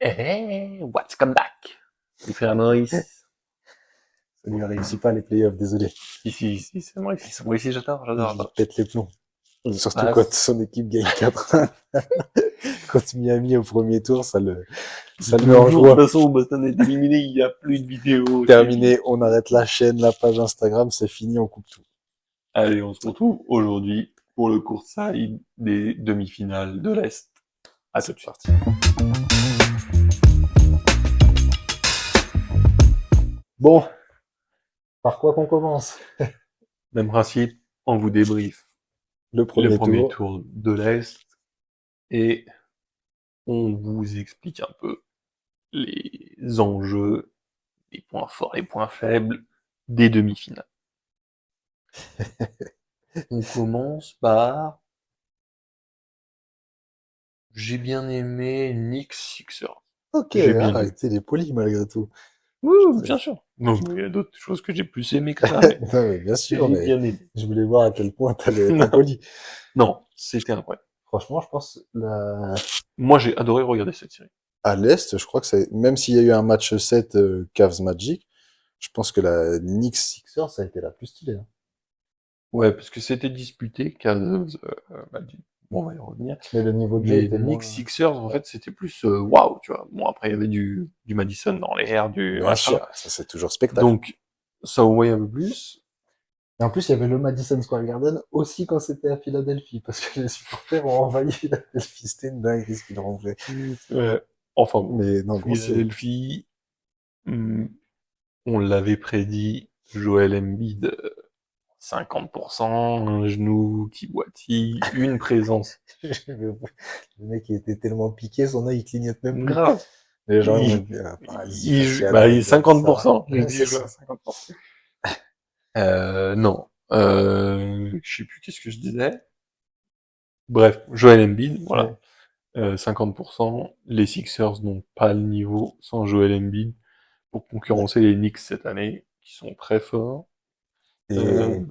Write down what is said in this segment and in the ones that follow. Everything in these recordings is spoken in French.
Hey, what's come back? Il fait un Maurice. Ça lui réussit pas les playoffs, désolé. Si, c'est Maurice. Moi aussi, j'adore. Il pète les plombs. Surtout Ah, quand son équipe gagne 4-1. Quand Miami au premier tour, ça le met en toujours, de toute joie. façon, Boston est éliminé, il n'y a plus de vidéos. Terminé, on arrête la chaîne, la page Instagram, c'est fini, on coupe tout. Allez, on se retrouve aujourd'hui pour le courtside des demi-finales de l'Est. À tout de suite. Parti. Bon, par quoi qu'on commence? Même principe, on vous débriefe Le le premier premier tour. tour de l'Est et on vous explique un peu les enjeux, les points forts, les points faibles des demi-finales. On commence par... J'ai bien aimé Knicks Sixers. Ok, J'ai bien aimé. arrêtez les polis malgré tout. Oui, bien sûr. Non, mais il y a d'autres choses que j'ai plus aimé que ça, mais Non, mais bien sûr, j'ai mais bien aimé. je voulais voir à quel point t'allais être Non, impoli. non, c'était incroyable. Franchement, je pense Moi, j'ai adoré regarder cette série. à l'Est, je crois que même s'il y a eu un match 7 Cavs Magic, je pense que la Knicks Sixers, ça a été la plus stylée. Hein. Ouais, parce que c'était disputé, Cavs, Magic. Bon, on va y revenir. Mais le niveau de jeu Mais était Knicks moins... Sixers, en fait, c'était plus waouh, tu vois. Bon, après, il y avait du Madison dans les airs, du Bien machin. sûr, ça c'est toujours spectacle. Donc, ça envoyait un peu plus. Et en plus, il y avait le Madison Square Garden aussi quand c'était à Philadelphie, parce que les supporters ont envahi Philadelphie. C'était une dinguerie ce qu'ils ont fait. Enfin bon, Mais non, grosse série. Philadelphie, hmm, on l'avait prédit, Joel Embiid, 50%, un genou qui boitille, une présence Le mec, il était tellement piqué, son œil, il clignote même plus. grave. Les gens, ils Il, m'ont dit, ah, paralysie faciale, il est regarde ça. 50%. J'ai Ouais, dit, c'est je joue à ça. 50%. Non. Je sais plus qu'est-ce que je disais. Bref, Joel Embiid, voilà. Ouais. 50%. Les Sixers n'ont pas le niveau sans Joel Embiid pour concurrencer les Knicks cette année, qui sont très forts. Euh, Et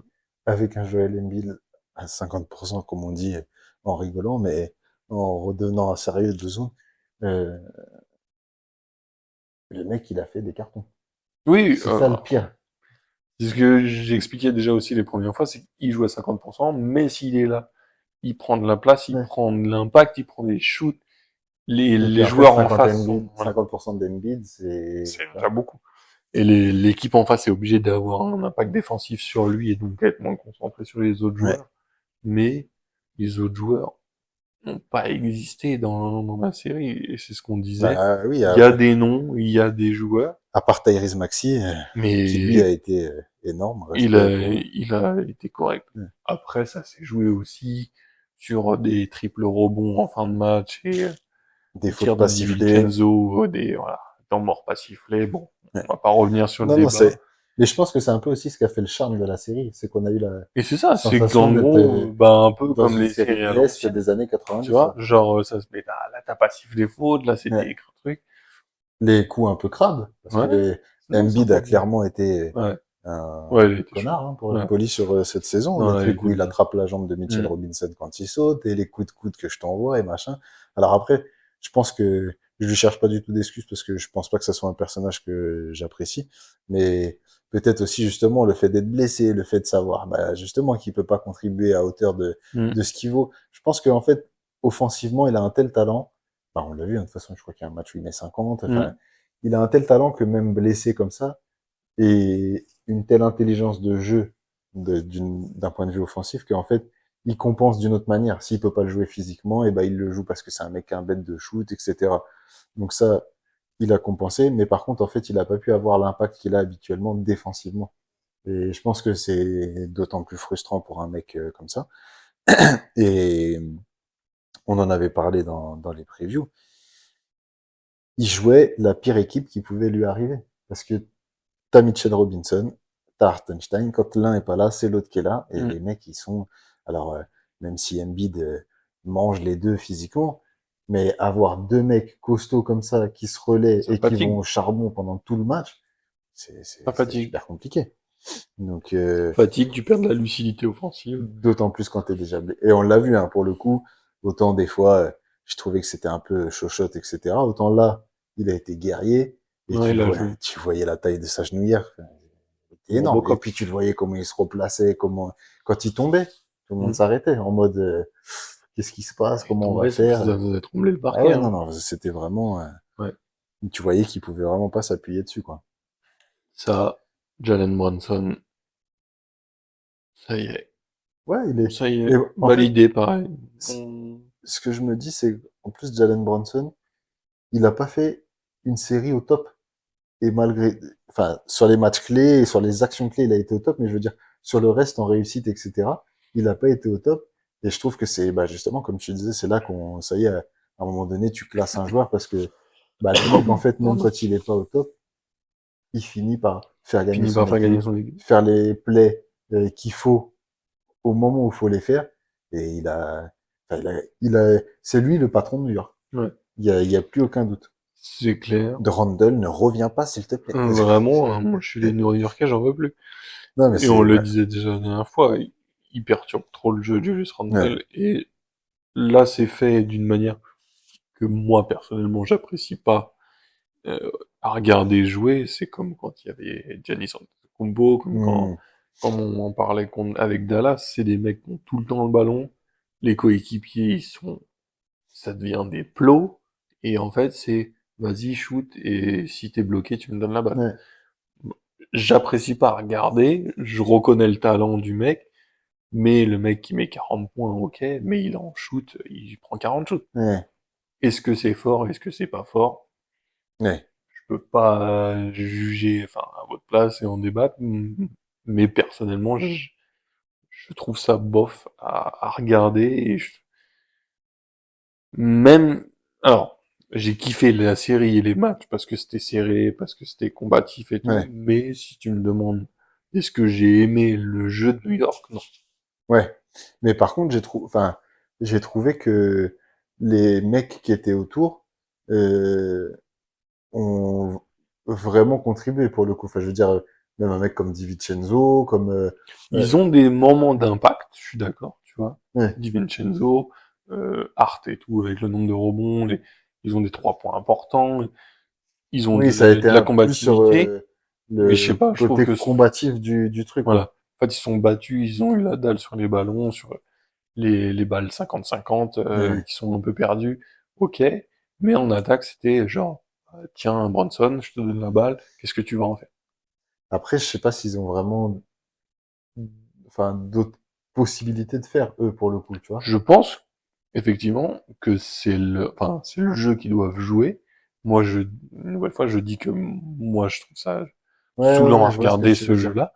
avec un Joel Embiid à 50%, comme on dit, en rigolant, mais en redevenant un sérieux de zoom, euh, le mec, il a fait des cartons. oui, C'est ça le pire. c'est ce que j'expliquais déjà aussi les premières fois, c'est qu'il joue à 50%, mais s'il est là, il prend de la place, il Ouais. prend de l'impact, il prend des shoots. Et puis Les en fait, joueurs en face sont, 50% d'Embiid, c'est déjà beaucoup. Et l'équipe en face est obligée d'avoir un impact défensif sur lui et donc être moins concentré sur les autres ouais. joueurs. Mais les autres joueurs n'ont pas existé dans la série. Et c'est ce qu'on disait. Bah oui, Il y a des noms, il y a des joueurs, à part Tyrese Maxey, qui lui a mais été énorme, respect pour... il a été correct. Ouais. Après, ça s'est joué aussi sur des triples rebonds en fin de match et Des des fautes tirs de pas Di sifflées. Vincenzo, des, voilà, temps mort pas sifflé. Bon, Ouais. on va pas revenir sur le Non, non, débat. mais je pense que c'est un peu aussi ce qui a fait le charme de la série, c'est qu'on a eu la Et c'est ça, c'est sensation qu'en d'être gros, bah, un peu dans comme une les série séries de à l'Est l'ancienne. des années Tu 90, vois, quoi. genre, ça se met, là, t'as pas sifflé faute, là, c'était Ouais. écrit un truc. Les coups un peu crades, parce que Ouais, non, ça Embiid a revient. clairement été Ouais, un ouais, il peu était chaud. connard, hein, pour Ouais, être poli sur cette saison. non, Les là, il trucs était où il bien. attrape la jambe de Mitchell Mm. Robinson quand il saute, et les coups de coude que je t'envoie, et machin. Alors après, je pense que je lui cherche pas du tout d'excuses, parce que je pense pas que ça soit un personnage que j'apprécie, mais peut-être aussi justement le fait d'être blessé, le fait de savoir, bah, justement qu'il peut pas contribuer à hauteur Mm. de ce qu'il vaut. Je pense qu'en fait, offensivement, il a un tel talent. Enfin, on l'a vu, hein, de toute façon, je crois qu'il y a un match où il met 50. Enfin, Mm. il a un tel talent que même blessé comme ça, et une telle intelligence de jeu d'un point de vue offensif qu'en fait, il compense d'une autre manière. S'il peut pas le jouer physiquement, et ben il le joue parce que c'est un mec qui a un bête de shoot, etc. Donc ça, il a compensé, mais par contre, en fait, il a pas pu avoir l'impact qu'il a habituellement défensivement. Et je pense que c'est d'autant plus frustrant pour un mec comme ça. Et on en avait parlé dans les previews, il jouait la pire équipe qui pouvait lui arriver. Parce que t'as Mitchell Robinson, t'as Hartenstein, quand l'un est pas là, c'est l'autre qui est là, et Mm. les mecs, ils sont, alors, même si Embiid mange les deux physiquement, mais avoir deux mecs costauds comme ça, qui se relaient Ça et qui vont fatigue. au charbon pendant tout le match, Ça c'est fatigue. super compliqué. Donc, Fatigue, tu perds de la lucidité offensive. d'autant plus quand t'es déjà blessé. Et on l'a vu, hein, pour le coup, autant des fois, je trouvais que c'était un peu chochotte, etc. Autant là, il a été guerrier, et Ouais, là, je... tu voyais la taille de sa genouillère. C'était énorme. Et Robocop. puis tu le voyais comment il se replaçait, comment, quand il tombait, tout le monde Mm. s'arrêtait en mode, qu'est-ce qui se passe, Il comment on va tombait, son fils faire? de trembler le Ah parquet, ouais, non, hein. non, c'était vraiment, Ouais. tu voyais qu'il pouvait vraiment pas s'appuyer dessus, quoi. Ça, Jalen Brunson, ça y est. Ouais, il est, Ça y et est. en fait, Validé, pareil. c- ce que je me dis, c'est, en plus, Jalen Brunson, il a pas fait une série au top. Et malgré, enfin, sur les matchs clés et sur les actions clés, il a été au top, mais je veux dire, sur le reste, en réussite, etc., il n'a pas été au top. Et je trouve que c'est, bah, justement, comme tu disais, c'est là qu'on, ça y est, à un moment donné, tu classes un joueur parce que, bah, le mec, en fait, même Pardon. quand il est pas au top, il finit par faire gagner Finit son par faire gagner équipe, son équipe. faire les plays qu'il faut au moment où il faut les faire. Et enfin, c'est lui le patron de New York. Ouais. Il y a plus aucun doute. C'est clair. De Randall, ne reviens pas, s'il te plaît. Vraiment, hein, moi, je suis les New-Yorkais, j'en veux plus. Non, mais Et on c'est, le ouais. disait déjà la dernière fois, il perturbe trop le jeu de Julius Ouais. Randle. Et là, c'est fait d'une manière que moi, personnellement, j'apprécie pas à regarder jouer. C'est comme quand il y avait Giannis Antetokounmpo, comme Hmm. quand on en parlait avec Dallas. C'est des mecs qui ont tout le temps le ballon. Les coéquipiers, ça devient des plots. Et en fait, c'est, vas-y, shoot, et si t'es bloqué, tu me donnes la balle. Ouais. J'apprécie pas à regarder, je reconnais le talent du mec, mais le mec qui met 40 points, ok, mais il en shoot, il prend 40 shoots. Ouais. Est-ce que c'est fort, est-ce que c'est pas fort? Ouais. Je peux pas juger, enfin, à votre place et en débattre, mais personnellement, je trouve ça bof à regarder, et même, alors, j'ai kiffé la série et les matchs parce que c'était serré, parce que c'était combatif et tout, Ouais. mais si tu me demandes est-ce que j'ai aimé le jeu de New York, non. Ouais. Mais par contre, enfin, j'ai trouvé que les mecs qui étaient autour euh, ont vraiment contribué pour le coup. Enfin, je veux dire, même un mec comme DiVincenzo, comme Ils ont des moments d'impact, je suis d'accord, tu vois. ouais. DiVincenzo, Hart et tout, avec le nombre de rebonds, ils ont des 3 points importants, ils ont Oui, ça a été de la un plus sur combativité, mais je sais le pas, je trouve côté que, combatif du truc, quoi. voilà. En fait, ils sont battus, ils ont eu la dalle sur les ballons, sur les balles 50-50, Ouais. qui sont un peu perdues, ok. Mais en attaque, c'était genre, tiens, Bronson, je te donne la balle, qu'est-ce que tu vas en faire? Après, je sais pas s'ils ont vraiment, enfin, d'autres possibilités de faire eux pour le coup, tu vois. Je pense, effectivement, que c'est le jeu qu'ils doivent jouer. Moi, une nouvelle fois, je dis que moi, je trouve ça Ouais, ouais, saoulant ouais, à je vois ce que regarder tu ce veux dire. jeu-là.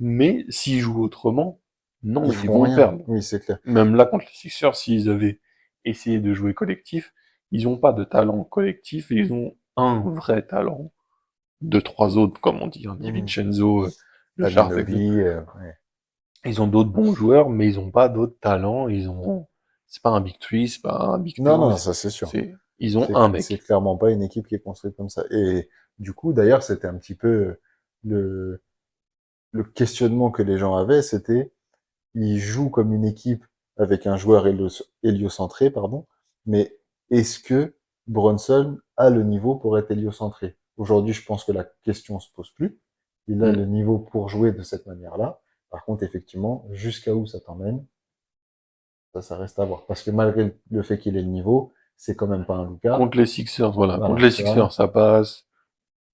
Mais s'ils jouent autrement, non, Ils ils feront vont rien. perdre. Oui, c'est clair. Même là, contre les Sixers, s'ils avaient essayé de jouer collectif, ils ont pas de talent collectif, et ils ont un vrai talent. Deux, trois autres, comme on dit, hein, Di Mhm. Vincenzo, le Sharp, etc. Anunoby, ouais. Ils ont d'autres bons joueurs, mais ils ont pas d'autres talents. C'est pas un Big Three, c'est pas un Big Non, Two. non, ça c'est sûr. Ils ont un C'est mec. clairement pas une équipe qui est construite comme ça. Et du coup, d'ailleurs, c'était un petit peu le, le questionnement que les gens avaient, c'était ils jouent comme une équipe avec un joueur héliocentré, pardon, mais est-ce que Brunson a le niveau pour être héliocentré? Aujourd'hui, je pense que la question se pose plus. Il a Hmm. le niveau pour jouer de cette manière-là. Par contre, effectivement, jusqu'à où ça t'emmène, ça reste à voir. Parce que malgré le fait qu'il ait le niveau, c'est quand même pas un Luka. Contre les Sixers, voilà. Contre Voilà, les tu vois. Sixers, ça passe.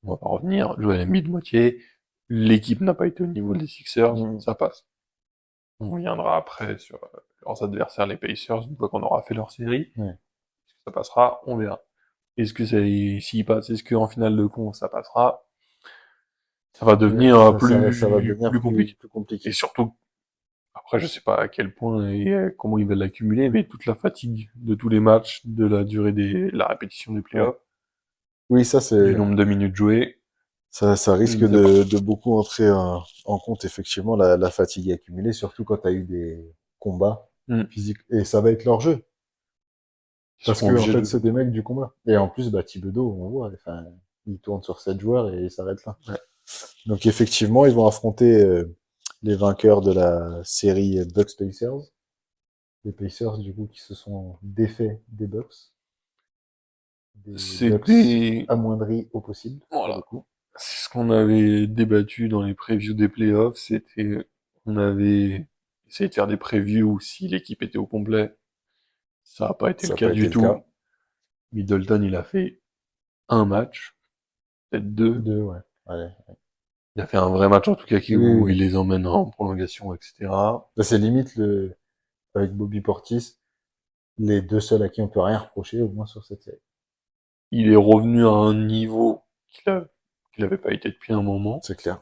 On va pas revenir. Joel Embiid moitié. L'équipe n'a pas été au niveau des Sixers, Mm, ça passe. On reviendra après sur leurs adversaires, les Pacers, une fois qu'on aura fait leur série. ouais. Est-ce que ça passera? On verra. Est-ce que s'il passe, est-ce qu'en finale de con, ça passera? Ça va Ouais, devenir ça va devenir plus compliqué. plus Et compliqué. surtout, Après, je sais pas à quel point et comment il va l'accumuler, mais toute la fatigue de tous les matchs, de la durée la répétition des Ouais. playoffs, Oui, du nombre de minutes jouées, ça je risque ne sais pas. de beaucoup entrer en compte, effectivement, la fatigue accumulée, surtout quand tu as eu des combats Hmm. physiques. Et ça va être leur jeu. Ils Parce seront que, en obligés fait, de. c'est des mecs du combat. Et en plus, bah, Thibodeau, on voit, enfin, il tourne sur 7 joueurs et il s'arrête là. Ouais. Donc, effectivement, ils vont affronter les vainqueurs de la série Bucks-Pacers. Les Pacers, du coup, qui se sont défaits des Bucks. Des C'est Bucks des. amoindris au possible, pour le Voilà. coup. C'est ce qu'on avait débattu dans les previews des playoffs. C'était. On avait essayé de faire des previews si l'équipe était au complet. Ça n'a pas été Ça le n'a cas pas été du le tout. cas. Middleton, il a fait un match, peut-être deux. Deux, ouais. Allez. Il a fait un vrai match en tout cas Oui, oui, où oui. il les emmène en prolongation, etc. Là, c'est limite avec Bobby Portis, les deux seuls à qui on peut rien reprocher, au moins sur cette série. Il est revenu à un niveau qu'il avait pas été depuis un moment. C'est clair.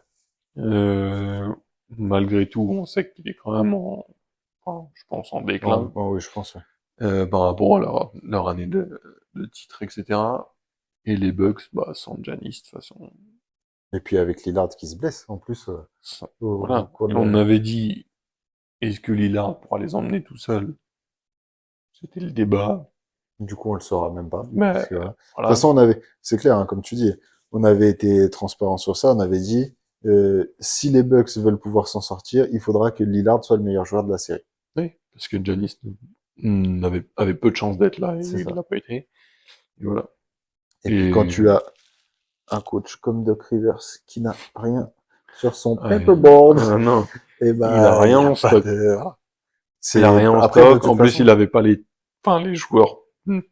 Euh, Malgré tout, on sait qu'il est quand même enfin, je pense en déclin Oui, je pense, ouais. par rapport à leur année de titre, etc. Et les Bucks, bah, sans Giannis, de toute façon, Et puis avec Lillard qui se blesse, en plus, au voilà. cours Et de on la... avait dit, est-ce que Lillard pourra les emmener tout seul? C'était le débat. Du coup, on le saura même pas. Parce Mais que, voilà. De toute voilà. façon, c'est clair, hein, comme tu dis, on avait été transparent sur ça, on avait dit, si les Bucks veulent pouvoir s'en sortir, il faudra que Lillard soit le meilleur joueur de la série. Oui, parce que Giannis avait peu de chances d'être là et C'est il ça. l'a pas été. Et voilà. Et puis quand Et tu as un coach comme Doc Rivers qui n'a rien sur son ouais, paperboard, non, et il a ben, il rien n'y a en pas stock. de... Il a C'est, rien en après, de stock. En toute plus, façon, il avait pas enfin, les joueurs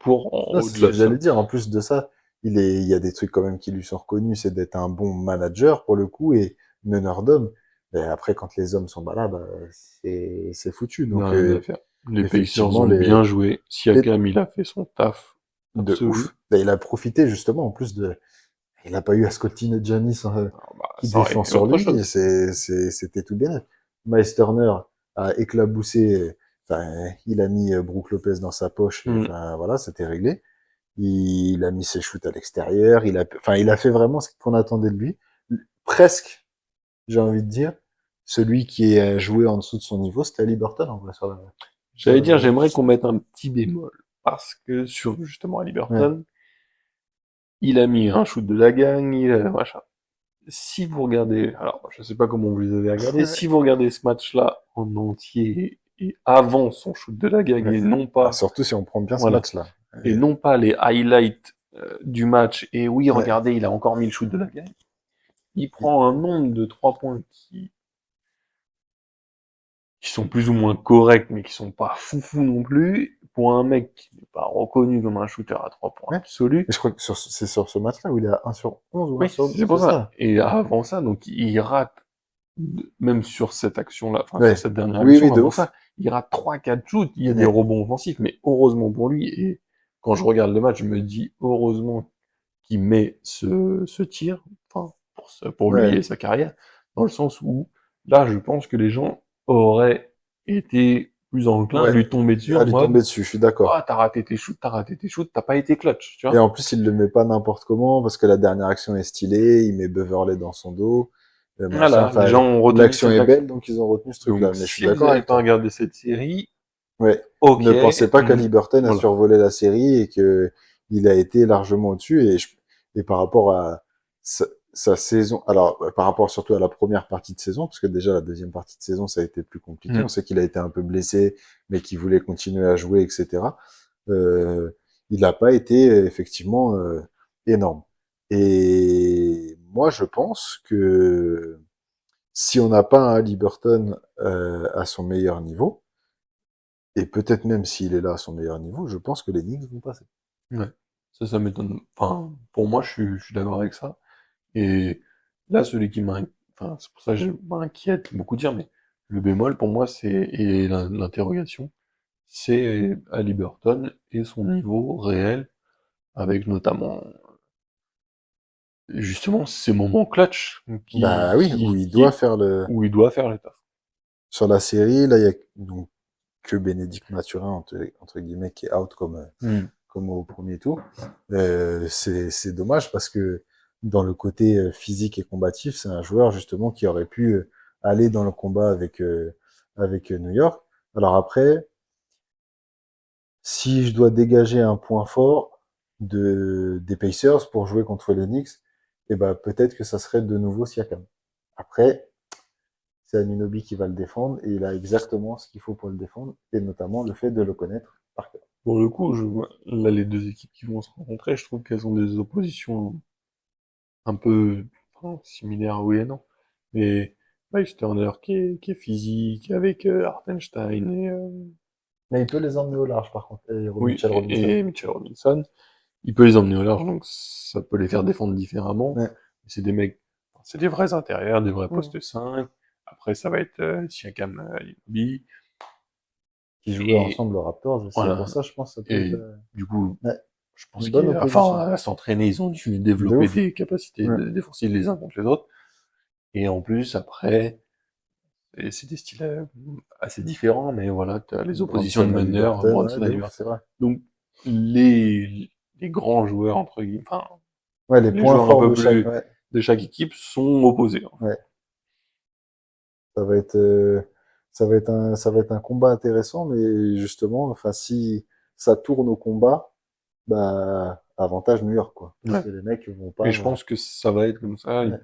pour non, c'est ce au-delà que de ça. j'allais dire. En plus de ça, il y a des trucs quand même qui lui sont reconnus, c'est d'être un bon manager pour le coup et meneur d'hommes. Mais après, quand les hommes sont malades, c'est foutu. Il n'a Donc, rien à faire. Les Pacers effectivement, ont bien joué. et Siakam, il a fait son taf de absolu. ouf. Et il a profité justement, en plus il n'a pas eu à scottiner Giannis Ah bah, qui ça aurait défend été sur autre lui. Et chose. c'était tout bien. Miles Turner a éclaboussé. Enfin, il a mis Brook Lopez dans sa poche. Et, Hmm. enfin, voilà, c'était réglé. Il a mis ses shoots à l'extérieur. Il a fait vraiment ce qu'on attendait de lui. Presque, j'ai envie de dire, celui qui a joué en dessous de son niveau, c'était Haliburton, en vrai, sur J'allais dire, le, j'aimerais qu'on mette un petit bémol. Parce que sur, justement, ouais, Haliburton, il a mis un shoot de la gagne, machin. Si vous regardez, alors je sais pas comment vous les avez regardés, ouais, si vous regardez ce match-là en entier et avant son shoot de la gagne ouais. et non Ah, pas, surtout si on prend bien ce voilà, match-là. et non pas les highlights du match et oui, Ouais. regardez, il a encore mis le shoot de la gagne, il prend un nombre de 3 points qui sont plus ou moins corrects mais qui sont pas foufou non plus pour un mec qui n'est pas reconnu comme un shooter à 3 points Ouais. absolu. Et je crois que c'est sur ce match-là où il est à 1 sur 11 ou 1 Oui, sur c'est 12, pour c'est ça. ça? Et avant ça, donc il rate même sur cette action-là, enfin sur Ouais. cette dernière Oui, action, oui, de avant ouf. ça, il rate 3, 4 shoots, il y a des Ouais. rebonds offensifs, mais heureusement pour lui, et quand je regarde le match, je me dis heureusement qu'il met ce tir, enfin, pour lui Ouais. et sa carrière, dans le sens où, là, je pense que les gens auraient été plus enclins à Ouais. lui tomber dessus en Allez tomber mode, dessus, je suis ah, d'accord. t'as raté tes shoots, t'as pas été clutch, tu Et vois. en plus, il le met pas n'importe comment parce que la dernière action est stylée, il met Beverley dans son dos, machin. Voilà, les Enfin, gens ont retenu l'action cette est action. belle, donc ils ont retenu ce truc-là. Donc, Mais je suis si vous d'accord n'avez avec pas toi. regardé cette série, Ouais. ok, Ne pensez pas on, qu'Haliburton a voilà. survolé la série et que il a été largement au-dessus et par rapport à sa saison, alors par rapport surtout à la première partie de saison, parce que déjà la deuxième partie de saison ça a été plus compliqué. On Mm. sait qu'il a été un peu blessé, mais qu'il voulait continuer à jouer, etc. Euh, il n'a pas été effectivement énorme. Et moi je pense que si on n'a pas un Haliburton à son meilleur niveau, et peut-être même s'il est là à son meilleur niveau, je pense que les Knicks vont passer. Ouais. Ça m'étonne. Enfin, pour moi, je suis d'accord avec ça. Et là, celui qui m'inquiète, enfin, c'est pour ça que je m'inquiète, beaucoup dire, mais le bémol pour moi, et l'interrogation, c'est Haliburton et son niveau réel, avec notamment, justement, ces moments clutch Bah oui, où il doit faire le taf. sur la série, là, il y a donc que Bénédicte Mathurin, entre guillemets, qui est out comme au premier tour. C'est dommage parce que dans le côté physique et combatif, c'est un joueur justement qui aurait pu aller dans le combat avec New York. Alors après, si je dois dégager un point fort des Pacers pour jouer contre les Knicks, eh ben peut-être que ça serait de nouveau Siakam. Après, c'est Anunoby qui va le défendre et il a exactement ce qu'il faut pour le défendre et notamment le fait de le connaître par cœur. Pour le coup, là, les deux équipes qui vont se rencontrer, je trouve qu'elles ont des oppositions un peu enfin, similaires, oui et non. Mais Miles Turner qui est physique, avec Hartenstein Mais il peut les emmener au large par contre, et oui, Mitchell Robinson. et Mitchell Robinson. Il peut les emmener au large, donc ça peut les faire défendre différemment. Ouais. C'est des mecs, c'est des vrais intérieurs, des vrais Mmh. postes 5. Après, ça va être Siakam, Anunoby. Qui jouaient Et ensemble aux Raptors, c'est pour voilà. ça, je pense, que ça peut être Et du coup, ouais, je une pense bonne enfin, opposition. à s'entraîner, ils ont dû De développer ouf. des capacités Ouais. défensives les uns contre les autres. Et en plus, après, et c'est des styles assez différents, mais voilà, tu as les oppositions de Bronson meneurs, Haliburton, ouais, Bronson de ouf, Halliburton. c'est vrai. Donc, les grands joueurs, entre guillemets, enfin, Ouais, les les points joueurs un forts peu de chaque, plus ouais, de chaque équipe sont opposés. ouais. Ça va être, ça va être un combat intéressant, mais justement, enfin, si ça tourne au combat, bah, avantage New York, quoi. Parce Ouais. que les mecs vont pas, Et je pense que ça va être comme ça. ouais,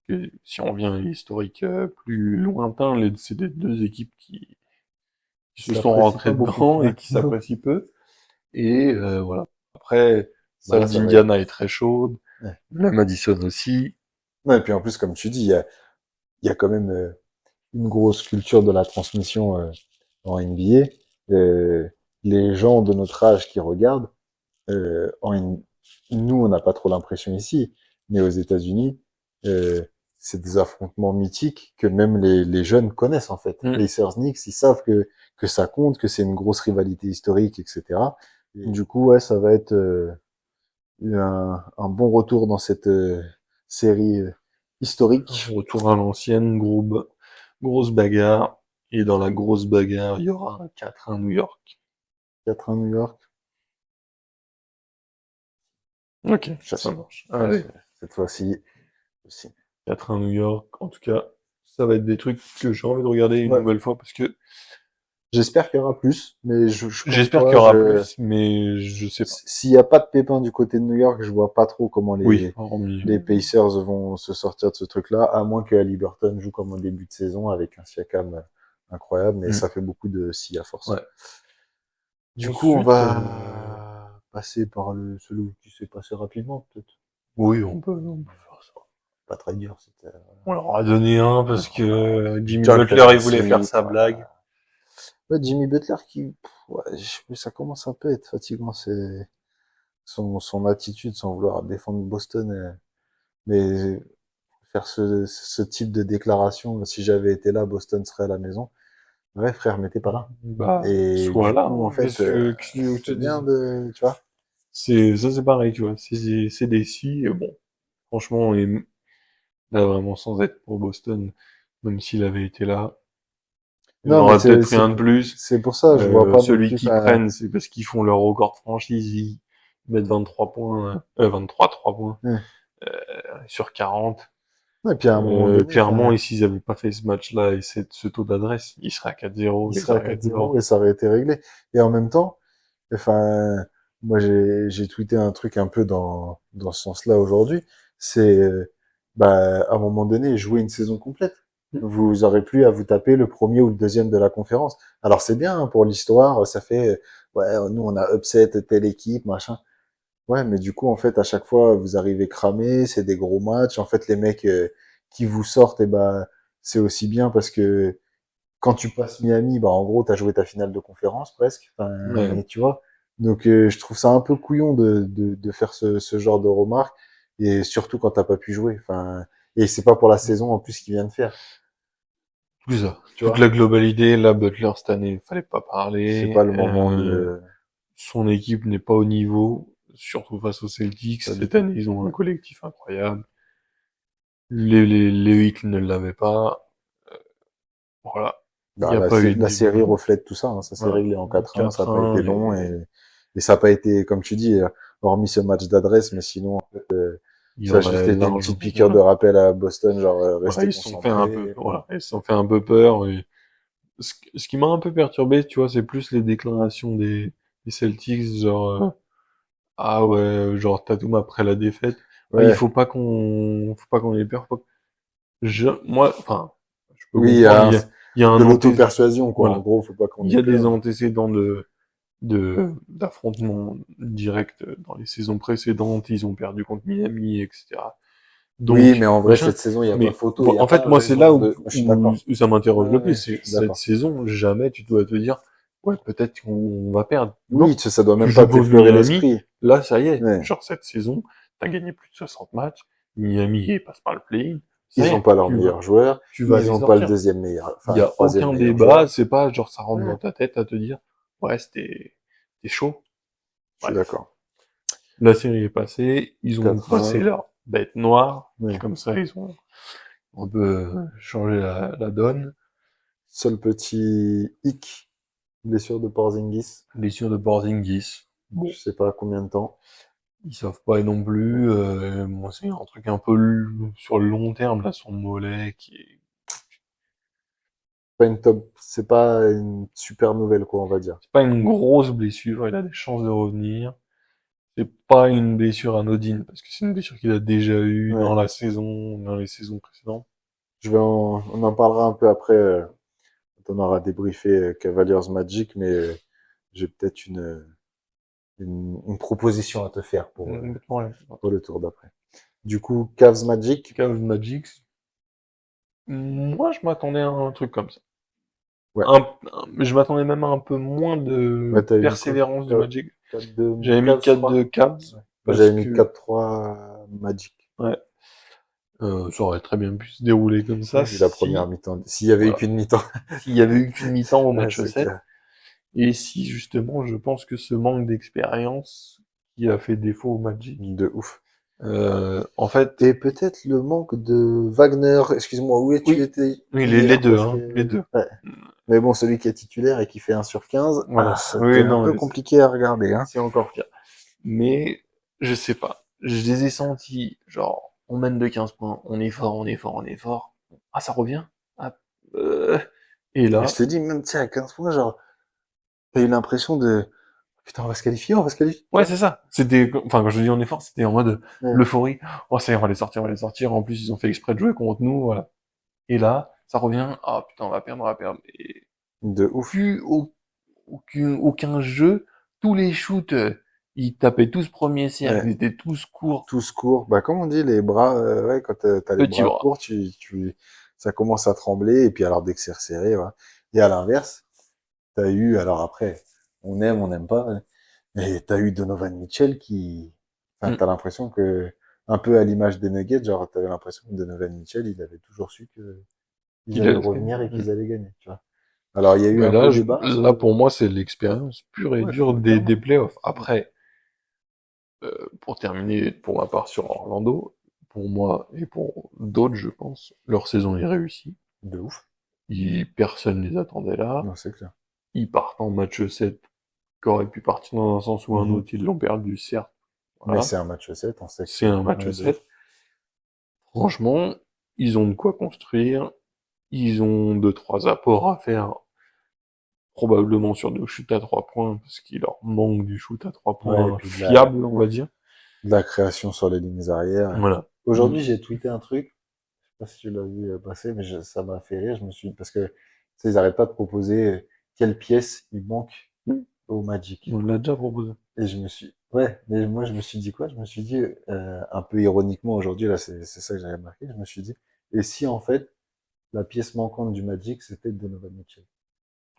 Que si on revient à l'historique plus lointain, c'est des deux équipes qui se ça sont apprécie rentrées pas beaucoup. dedans Ouais. et qui s'apprécient peu. Et voilà. Après, Bah là, celle ça va être, d'Indiana est très chaude, ouais. la Madison aussi. Ouais, et puis en plus, comme tu dis, il y a quand même une grosse culture de la transmission en NBA. Les gens de notre âge qui regardent, nous, on n'a pas trop l'impression ici, mais aux États-Unis, euh, c'est des affrontements mythiques que même les jeunes connaissent en fait. Mm. Pacers-Knicks, ils savent que ça compte, que c'est une grosse rivalité historique, etc. Et du coup, ouais, ça va être un bon retour dans cette série historique. Retour à l'ancienne, grosse bagarre. Et dans la grosse bagarre, il y aura un 4-1 New York. 4-1 New York, Ok, ça j'assume. marche. Allez, Cette fois-ci aussi. 4-1 New York. En tout cas, ça va être des trucs que j'ai envie de regarder une Ouais. nouvelle fois parce que J'espère qu'il y aura plus, mais comme j'espère qu'il y toi, aura plus, mais je sais pas. s'il n'y a pas de pépin du côté de New York, je vois pas trop comment Oui, hormis. les Pacers vont se sortir de ce truc-là, à moins que Haliburton joue comme au début de saison avec un Siakam incroyable, mais Hmm. ça fait beaucoup de si à force. Ouais. Du coup, on Ensuite, va passer par celui qui s'est passé rapidement, peut-être. oui, on peut faire ça. Pas très dur, c'était On leur a donné un parce que Jimmy John Butler, il voulait faire Collins, sa blague. voilà. Ouais, Jimmy Butler ouais, ça commence un peu à être fatigant, c'est son attitude sans vouloir défendre Boston, mais faire ce type de déclaration, si j'avais été là, Boston serait à la maison. Ouais, frère, mais t'es pas là. Bah, Et soit du là, coup, en hein, fait, qu'est-ce que tu veux que je te c'est bien dise? de, tu vois. Ça, c'est pareil, tu vois. C'est des si, et bon. Franchement, et là, vraiment, sans être pour Boston, même s'il avait été là, il en Non, mais aurait peut-être pris un de plus. c'est pour ça, je vois pas non Celui plus, qu'ils enfin, prennent, c'est parce qu'ils font leur record de franchise, ils mettent 23 points, 23, 3 points, ouais. sur 40. Et puis à un moment donné, Clairement, enfin, et s'ils avaient pas fait ce match-là et ce taux d'adresse, ils seraient à 4-0 il et ils serait à auraient été 4-0 morts. et ça aurait été réglé. Et en même temps, enfin, moi j'ai tweeté un truc un peu dans ce sens-là aujourd'hui. C'est bah à un moment donné jouer une saison complète. Vous aurez plus à vous taper le premier ou le deuxième de la conférence. Alors c'est bien hein, pour l'histoire, ça fait ouais nous on a upset telle équipe machin. Ouais mais du coup en fait à chaque fois vous arrivez cramé, c'est des gros matchs. En fait les mecs qui vous sortent et ben c'est aussi bien parce que quand tu passes Miami, bah en gros, t'as joué ta finale de conférence presque. Enfin, Ouais. tu vois. Donc je trouve ça un peu couillon de faire ce genre de remarques et surtout quand t'as pas pu jouer. Enfin, et c'est pas pour la saison en plus qu'il vient de faire. Tout ça. Tu Toute vois. la globalité, là, Butler, cette année, fallait pas C'est parler. pas le moment de Son équipe n'est pas au niveau, surtout face aux Celtics. pas du Cette tout. année, ils ont un collectif incroyable. Les Heat ne l'avaient pas. Voilà. Il Bah, n'y a pas eu de la série débat. reflète tout ça, hein. Ça s'est Voilà. réglé en 4-1, ça n'a pas 4-1, été long et ça n'a pas été, comme tu dis, hormis ce match d'adresse, mais sinon, en fait, il y ça a en juste a été une petite largement. piqûre de Voilà. rappel à Boston, genre, Voilà, rester ils se sont fait un peu, concentré. voilà, ils se sont fait un peu peur. Et ce qui m'a un peu perturbé, tu vois, c'est plus les déclarations des Celtics, genre, ah ouais, genre Tatum après la défaite. Ah, Ouais. faut pas qu'on ait peur. Moi, enfin, je peux Oui, comprendre, il y a de un l'auto-persuasion, quoi. En voilà, gros, faut pas qu'on il ait y a des peur. antécédents d'affrontements directs dans les saisons précédentes. Ils ont perdu contre Miami, etc. Oui, mais Donc, en vrai, machin. cette saison, il n'y a pas Mais photo, il bon, n'y a en fait, pas moi, c'est raison là je suis d'accord. où ça m'interroge Ouais, le plus. ouais, je C'est suis cette d'accord. saison, jamais tu dois te dire, ouais, peut-être qu'on va perdre. Oui, Non, ça doit tu même pas joues contre t'effleurer Miami, l'esprit. là, ça y est. Ouais. Genre, cette saison, t'as gagné plus de 60 matchs. Miami, il passe par le play-in. Ça y Ils ont est, pas leur meilleur joueur. tu vas Ils les ont pas le sortir. deuxième meilleur, Il y enfin, le a troisième aucun meilleur débat. joueur. C'est pas genre ça rentre Ouais, dans ta tête à te dire, ouais, c'était chaud. je suis Bref. d'accord. La série est passée. Ils ont passé 4-1. leur bête noire. Oui. Comme ça, ils ont un peu changé la donne. Seul petit hic, blessure de Porzingis. Blessure de Porzingis. Je Bon, sais pas combien de temps. ils savent pas non plus. Moi, c'est un truc un peu sur le long terme, là, son mollet qui est... Pas une top, c'est pas une super nouvelle, quoi, on va dire. C'est pas une grosse blessure, il a des chances de revenir. C'est pas une blessure anodine, parce que c'est une blessure qu'il a déjà eue Ouais. dans les saisons précédentes. On en parlera un peu après, quand on aura débriefé Cavaliers Magic, mais j'ai peut-être une proposition à te faire Ouais. pour le tour d'après. Du coup, Cavs Magic. Cavs Magic, moi, je m'attendais à un truc comme ça. Ouais. Je m'attendais même à un peu moins de Ouais, t'avais mis quoi? persévérance du Magic. 4-2 J'avais mis Cavs, je 4-2 crois. Cavs, Ouais. Moi, parce j'avais mis que, 4-3 Magic. ouais, ça aurait très bien pu se dérouler comme ça Vu la première si, mi-temps. S'il y avait eu voilà, qu'une mi-temps. s'il y avait eu qu'une mi-temps au Ouais, match c'est 7, clair. et si justement je pense que ce manque d'expérience qui a fait défaut au Magic, De ouf. en fait, Et peut-être le manque de Wagner. Excuse-moi, où es-tu oui, étais oui, les hier? deux, Parce hein, les que, deux. ouais. Mais bon, celui qui est titulaire et qui fait 1/15, Voilà, c'était oui, un non, peu mais compliqué à regarder, hein. c'est encore pire. Mais, je sais pas, je les ai sentis, genre, on mène de 15 points, on est fort, on est fort, on est fort. Ah, ça revient? Ah, euh, et Et je là, te dis, même, tu sais, à 15 points, genre, t'as eu l'impression de, putain, on va se qualifier, tu ouais, vois. c'est ça. C'était, enfin, quand je dis on est fort, c'était en mode Ouais. l'euphorie. Oh, ça y est, on va les sortir, on va les sortir. En plus, ils ont fait exprès de jouer contre nous, voilà. Et là, ça revient. Ah, putain, on va perdre. Et De ouf. plus aucun jeu. Tous les shoots, ils tapaient tous premier cercle, Ouais. ils étaient tous courts. Tous courts. Bah, comme on dit, les bras, ouais, quand t'as les Petits bras bras. courts, ça commence à trembler, et puis alors, dès que c'est resserré, voilà. Et à l'inverse, t'as eu, alors après, on n'aime pas, hein, mais t'as eu Donovan Mitchell enfin, Hmm. t'as l'impression que, un peu à l'image des Nuggets, genre, t'avais l'impression que Donovan Mitchell, il avait toujours su que ils Qu'il allaient allait se gagner. revenir et Hmm. qu'ils allaient gagner, tu vois. Alors, il y a eu Mais un là, peu débat là, sur, pour moi, c'est l'expérience pure et ouais, dure des clairement. playoffs. Après, pour terminer, pour ma part sur Orlando, pour moi et pour d'autres, je pense, leur saison est réussie. De ouf. Personne les attendait là. Non, c'est clair. Ils partent en match 7, qui aurait pu partir dans un sens ou un Mhm. autre, ils l'ont perdu, certes. Mais Voilà. c'est un match 7, on sait que, C'est un match ouais, de ouf. 7. Franchement, ils ont de quoi construire. Ils ont deux, trois apports à faire, probablement sur du shoot à 3 points, parce qu'il leur manque du shoot à trois Ouais, et points puis fiable, on va dire. de la création sur les lignes arrière. Voilà. Aujourd'hui, j'ai tweeté un truc, je sais pas si tu l'as vu passer, mais ça m'a fait rire. Parce que, tu sais, ils arrêtent pas de proposer quelle pièce il manque au Magic. On l'a déjà proposé. Et ouais, mais moi, je me suis dit quoi? Je me suis dit, un peu ironiquement aujourd'hui, là, c'est ça que j'avais marqué. Je me suis dit, et si, en fait, la pièce manquante du Magic, c'était Donovan Mitchell?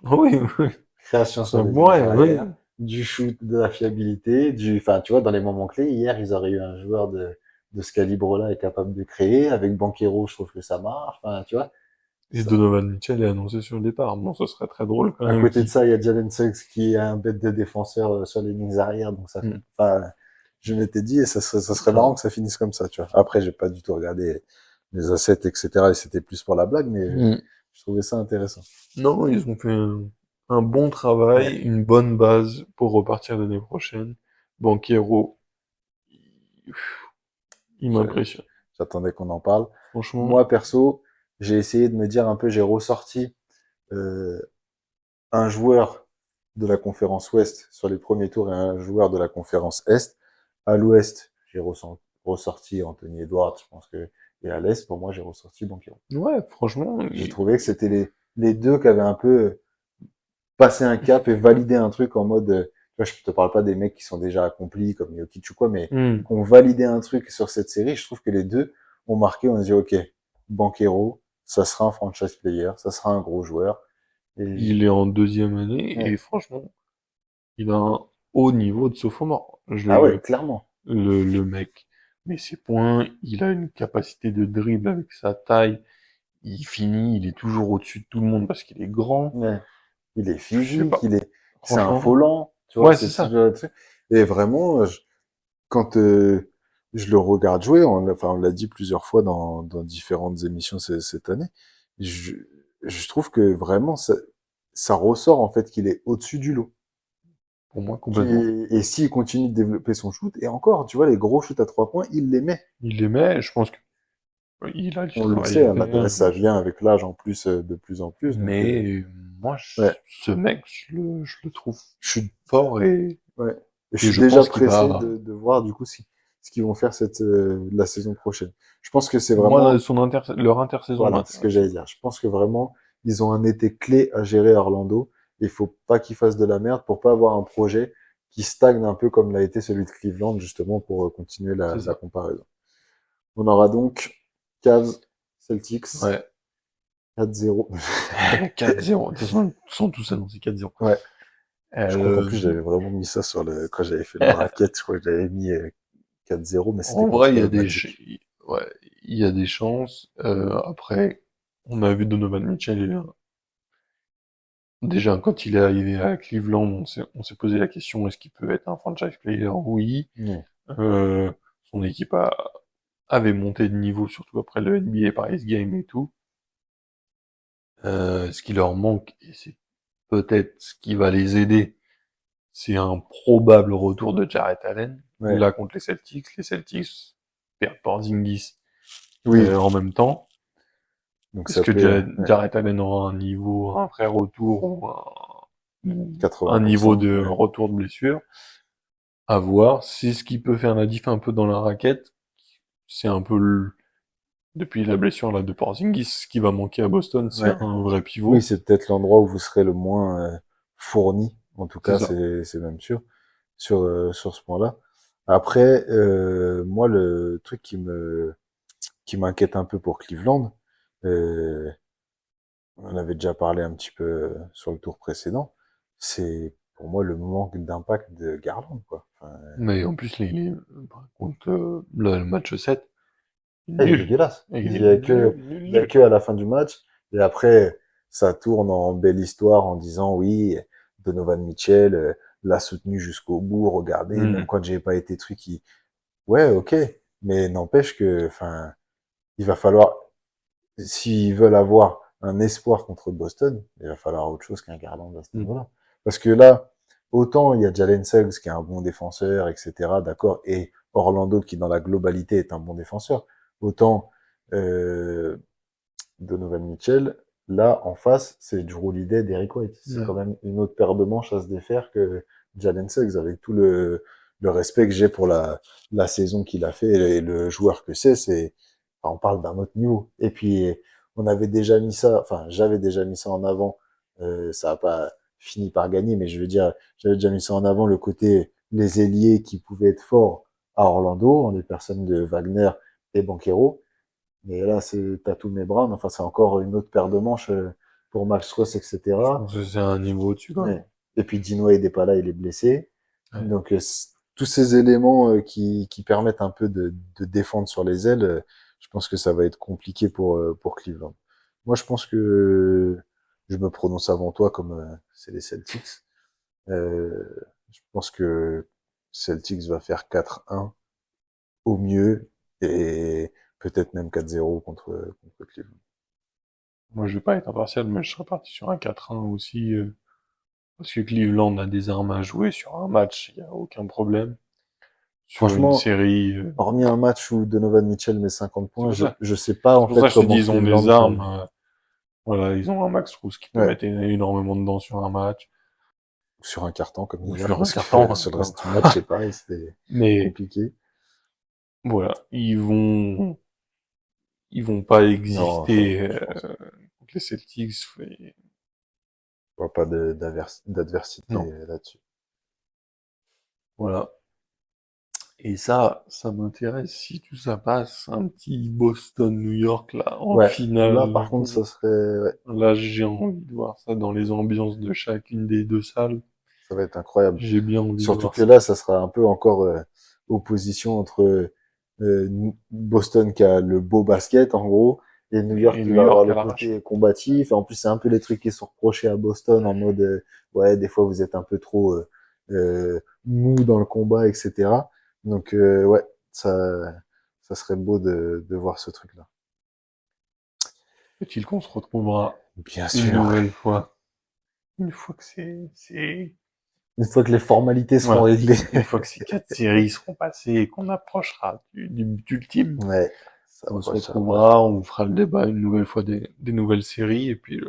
Oui, oui. Création sur Ça les lignes pourrait, oui. arrière, du shoot, de la fiabilité, enfin, tu vois, dans les moments clés, hier, ils auraient eu un joueur de ce calibre-là est capable de créer. Avec Banquero, je trouve que ça marche. Enfin, tu vois, Et ça. Donovan Mitchell est annoncé sur le départ. Bon, ce serait très drôle quand À même côté de qu'il... ça, il y a Jalen Suggs qui est un bête de défenseur sur les lignes arrière, donc ça fait, Hmm. enfin, je m'étais dit, et ça serait marrant que ça finisse comme ça, tu vois. Après, j'ai pas du tout regardé les assets, etc., et c'était plus pour la blague, mais Hmm. Je trouvais ça intéressant. Non, ils ont fait un bon travail, Ouais. une bonne base pour repartir l'année prochaine. Banquero, il Je- m'impressionne. J'attendais qu'on en parle. Franchement, Moi, perso, j'ai essayé de me dire un peu, j'ai ressorti euh, un joueur de la conférence Ouest sur les premiers tours et un joueur de la conférence Est. À l'Ouest, ressorti Anthony Edwards, je pense que, et à l'Est, pour moi, j'ai ressorti Banquero. ouais, franchement, J'ai trouvé que c'était les deux qui avaient un peu passé un cap et validé un truc en mode, tu vois, je te parle pas des mecs qui sont déjà accomplis comme Jokic ou quoi, mais hmm, qui ont validé un truc sur cette série. Je trouve que les deux ont marqué, on a dit, OK, Banquero, ça sera un franchise player, ça sera un gros joueur. Et, il est en deuxième année et ouais. franchement, il a un haut niveau de sophomore. Ah ouais, clairement. Le mec met ses points, il a une capacité de dribble avec sa taille, il finit, il est toujours au-dessus de tout le monde parce qu'il est grand. Ouais. Il est Je sais physique, pas. c'est un Franchement, volant, tu vois, ouais, ce c'est type ça. de truc. Et vraiment, quand je le regarde jouer, enfin, on l'a dit plusieurs fois dans différentes émissions cette année, je, je trouve que vraiment, ça ressort en fait qu'il est au-dessus du lot. Pour moi, complètement. Et s'il continue de développer son shoot, et encore, tu vois, les gros shoots à 3 points, il les met. Il aimait, je pense que il a du On le travail sait, à hein, faire. ça vient avec l'âge en plus, de plus en plus. Donc, Mais moi, ouais, ce mec, je le trouve je suis fort Ouais. Et je et suis je déjà pense qu'il pressé va. de voir du coup ce qu'ils vont faire la saison prochaine. Je pense que c'est Moi, vraiment, leur intersaison voilà, ce que m'intéresse. j'allais dire. Je pense que vraiment, ils ont un été clé à gérer à Orlando. Il faut pas qu'ils fassent de la merde pour pas avoir un projet qui stagne un peu comme l'a été celui de Cleveland, justement, pour continuer C'est la ça. comparaison. On aura donc Cavs, Celtics, Ouais. 4-0. 4-0. De toute façon, ils sont tous annoncés 4-0. Ouais. Je crois qu'en Euh, plus, j'avais vraiment mis ça quand j'avais fait le bracket, je crois que j'avais mis 4-0, mais c'était en vrai, contre Magic. ouais, il y a des chances. Après, on a vu Donovan Mitchell. Déjà, quand il est arrivé à Cleveland, on s'est posé la question, est-ce qu'il peut être un franchise player? Oui. Ouais. Euh, son équipe avait monté de niveau, surtout après le NBA Paris Game et tout. Ce qui leur manque, et c'est peut-être ce qui va les aider, c'est un probable retour de Jarrett Allen. Ouais. Là, contre les Celtics. Les Celtics perdent Porzingis Oui, en même temps. donc Est-ce ça que peut, ouais, Jarrett Allen aura un niveau, un vrai retour ou un niveau 80%, de ouais. retour de blessure? À voir. C'est ce qui peut faire la diff un peu dans la raquette. C'est un peu depuis la blessure là de Porzingis, ce qui va manquer à Boston, c'est Ouais. un vrai Oui, pivot. c'est peut-être l'endroit où vous serez le moins fourni, en tout C'est cas, ça. c'est même sûr, sur ce point-là. Après, moi, le truc qui m'inquiète un peu pour Cleveland, euh, on en avait déjà parlé un petit peu sur le tour précédent, c'est pour moi le manque d'impact de Garland, quoi. Enfin, Mais en plus, par contre, le match 7, il est il est nul. dégueulasse. Il Il est y a nul, nul, il y a nul. que à la fin du match. Et après, ça tourne en belle histoire en disant oui, Donovan Mitchell l'a soutenu jusqu'au bout. Regardez, même Hmm. quand j'ai pas été truc, ouais, ok. Mais n'empêche que, enfin, il va falloir, s'ils veulent avoir un espoir contre Boston, il va falloir autre chose qu'un Garland à ce Hmm. niveau-là. Parce que là, autant il y a Jalen Suggs qui est un bon défenseur, etc., d'accord, et Orlando qui dans la globalité est un bon défenseur, autant euh, Donovan Mitchell, là en face, c'est Drew Holiday, Derrick White. C'est quand Ouais. même une autre paire de manches à se défaire que Jalen Suggs, avec tout le respect que j'ai pour la saison qu'il a fait et le joueur que enfin, on parle d'un autre niveau. Et puis, on avait déjà mis ça, enfin, j'avais déjà mis ça en avant, ça n'a pas fini par gagner, mais je veux dire, j'avais déjà mis ça en avant, le côté, les ailiers qui pouvaient être forts à Orlando, en les personnes de Wagner et Banquero. Mais là, c'est Tatum et Brown. Enfin, c'est encore une autre paire de manches pour Max Ross, Je etc. pense que c'est un niveau au-dessus quand même. Ouais. Et puis Dinwiddie n'est pas là, il est blessé. Ouais. Donc tous ces éléments qui permettent un peu de défendre sur les ailes, je pense que ça va être compliqué pour Cleveland. Moi, je pense que je me prononce avant toi comme c'est les Celtics. Euh, je pense que Celtics va faire 4-1 au mieux et peut-être même 4-0 contre Cleveland. Moi, je vais pas être impartial, mais je serais parti sur un 4-1 aussi, parce que Cleveland a des armes à jouer sur un match, il y a aucun problème. Sur une Franchement, série, hormis un match où Donovan Mitchell met 50 c'est points, pour ça. je sais pas C'est en pour ça fait que je te dis, comment ils ont des Cleveland peut. armes. Voilà, ils ont un Max Strus qui peut Ouais, mettre énormément dedans sur un match, sur un carton comme ou hier, sur un parce carton, que sur le reste du match, c'est pareil, c'était Mais compliqué. voilà, ils vont pas Non, exister je pense pas. contre les Celtics. Je vois pas d'adversité Non, là-dessus. voilà. Et ça m'intéresse si tout ça passe, un petit Boston-New York là en Ouais, là par finale. contre, ça serait, ouais, Là, j'ai envie de voir ça dans les ambiances de chacune des deux salles. ça va être incroyable. J'ai bien envie de Surtout voir que ça. là, ça sera un peu encore opposition entre Boston qui a le beau basket en gros et New York Et qui New va avoir York le à l'arrache. côté combatif. Et en plus, c'est un peu les trucs qui sont reprochés à Boston en mode ouais, des fois vous êtes un peu trop mou dans le combat, etc. Donc ouais, ça serait beau de voir ce truc-là. Est-il qu'on se retrouvera Bien une sûr. nouvelle fois, une fois que Une fois que les formalités seront voilà, réglées. une fois que ces 4 séries seront passées et qu'on approchera du but ultime, Ouais, on se ça approche. retrouvera, on fera le débat une nouvelle fois des nouvelles séries et puis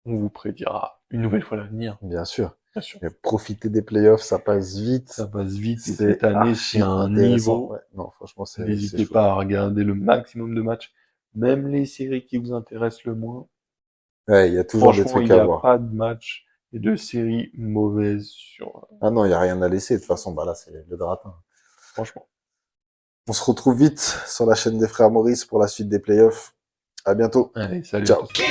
on vous prédira une nouvelle fois l'avenir, Bien sûr. bien sûr. Mais profiter des playoffs, ça passe Ça vite. passe vite et cette C'est année, c'est archi un intéressant. Ouais, niveau. non, franchement, c'est N'hésitez chaud. pas à regarder le maximum de matchs, même les séries qui vous intéressent le moins. Ouais, il y a toujours des Franchement, il trucs n'y à a voir. pas de match et de série mauvaise sur, Ah non, il y a rien à laisser. De toute façon, bah là, c'est le gratin. franchement. On se retrouve vite sur la chaîne des frères Maurice pour la suite des playoffs. À bientôt. Allez, salut à Ciao. tous.